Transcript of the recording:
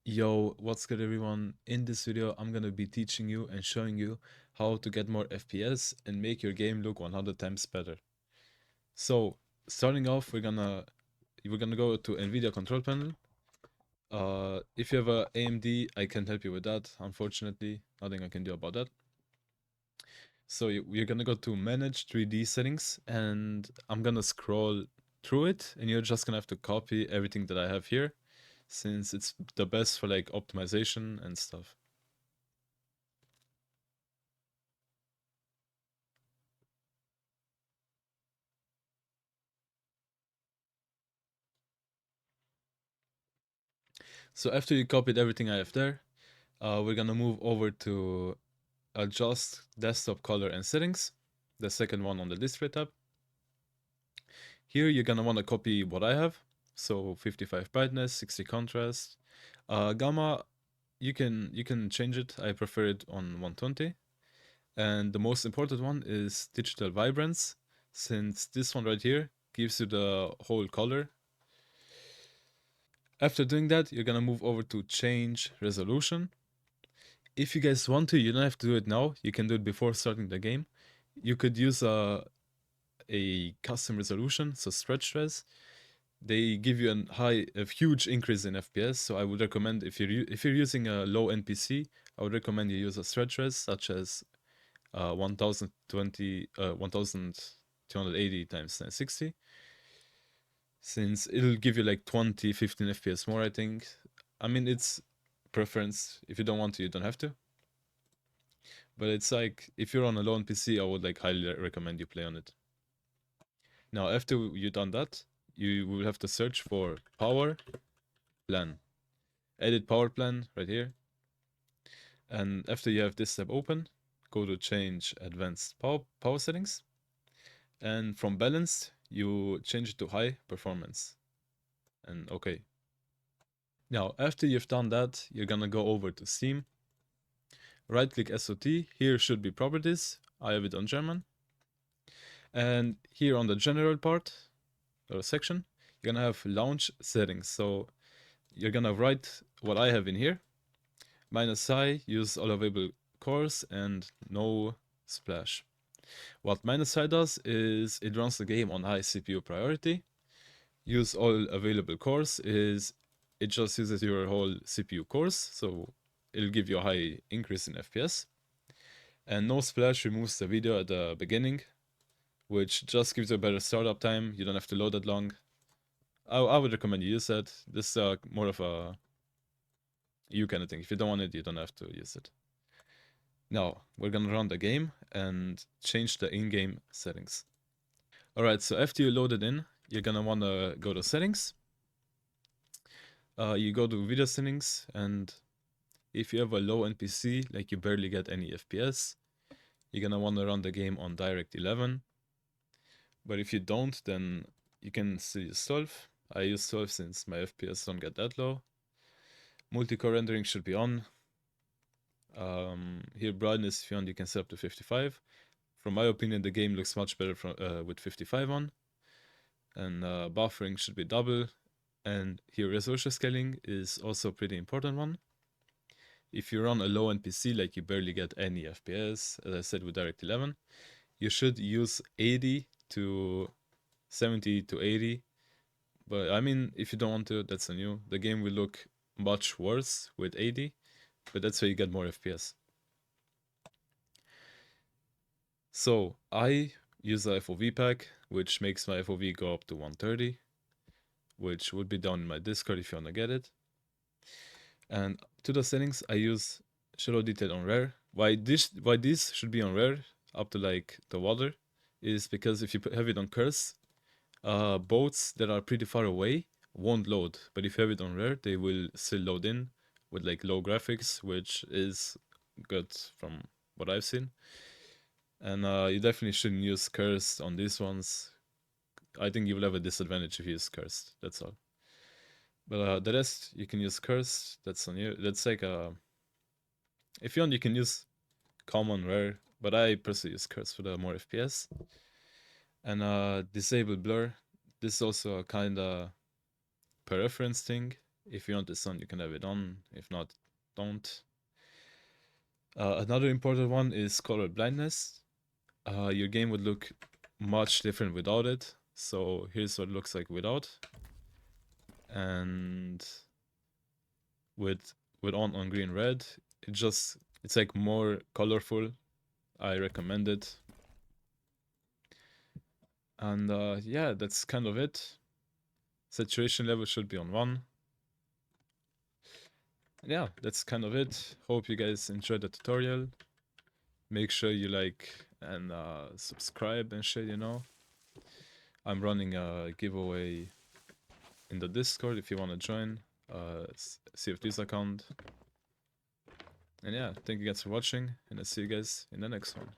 Yo, what's good everyone? In this video, I'm gonna be teaching you and showing you how to get more FPS and make your game look 100 times better. So, starting off, we're gonna go to NVIDIA control panel. If you have a AMD, I can't help you with that. Unfortunately, nothing I can do about that. So we're gonna go to Manage 3D settings, and I'm gonna scroll through it, and you're just gonna have to copy everything that I have here, since it's the best for like optimization and stuff. So after you copied everything I have there, we're gonna move over to adjust desktop color and settings, the second one on the display tab. Here you're gonna want to copy what I have, so 55 brightness, 60 contrast. Gamma, you can change it. I prefer it on 120. And the most important one is digital vibrance, since this one right here gives you the whole color. After doing that, you're gonna move over to change resolution. If you guys want to, you don't have to do it now. You can do it before starting the game. You could use a custom resolution, so stretch res. They give you a huge increase in FPS. So I would recommend if you're using a low NPC, I would recommend you use a stretch res such as 1280 times 960, since it'll give you like 20, 15 FPS more. I think. I mean, it's preference. If you don't want to, you don't have to. But it's like if you're on a low PC, I would like highly recommend you play on it. Now, after you've done that, you will have to search for power plan. Edit power plan right here. And after you have this tab open, go to change advanced power settings. And from balanced, you change it to high performance. And okay. Now, after you've done that, you're gonna go over to Steam. Right click SOT. Here should be properties. I have it on German. And here on the general part, or section, you're gonna have launch settings. So you're gonna write what I have in here. Minus I, use all available cores and no splash. What minus I does is it runs the game on high CPU priority. Use all available cores is it just uses your whole CPU cores, so it'll give you a high increase in FPS. And no splash removes the video at the beginning, which just gives you a better startup time. You don't have to load that long. I would recommend you use that. This is more of a you kind of thing. If you don't want it, you don't have to use it. Now, we're gonna run the game and change the in-game settings. Alright, so after you load it in, you're gonna wanna go to settings. You go to video settings, and if you have a low NPC, like you barely get any FPS, you're gonna wanna run the game on Direct 11. But if you don't, then you can still use 12. I use 12 since my FPS don't get that low. Multi-core rendering should be on. Here brightness, if you want, you can set up to 55. From my opinion, the game looks much better with 55 on. And buffering should be double. And here resolution scaling is also a pretty important one. If you run a low NPC, like you barely get any FPS, as I said with Direct 11, you should use 80 to 70 to 80. But I mean, if you don't want to, that's on you. The game will look much worse with 80, but that's how you get more FPS. So I use the FOV pack, which makes my FOV go up to 130, which would be down in my Discord if you want to get it. And to the settings, I use shadow detail on rare. Why this should be on rare up to like the water is because if you have it on curse, boats that are pretty far away won't load, but if you have it on rare, they will still load in with like low graphics, which is good from what I've seen. And you definitely shouldn't use cursed on these ones. I think you will have a disadvantage if you use cursed. That's all. But the rest you can use cursed. That's on you. That's like if you want, you can use common rare, but I personally use cursed for the more FPS. And disable blur. This is also a kind of per reference thing. If you want this on, you can have it on. If not, don't. Another important one is color blindness. Your game would look much different without it. So here's what it looks like without, and with on green red, it's like more colorful. I recommend it. And yeah, that's kind of it. Saturation level should be on 1. And yeah, that's kind of it. Hope you guys enjoyed the tutorial. Make sure you like and subscribe and shit, you know. I'm running a giveaway in the Discord if you want to join. Sea of Thieves account. And yeah, thank you guys for watching, and I'll see you guys in the next one.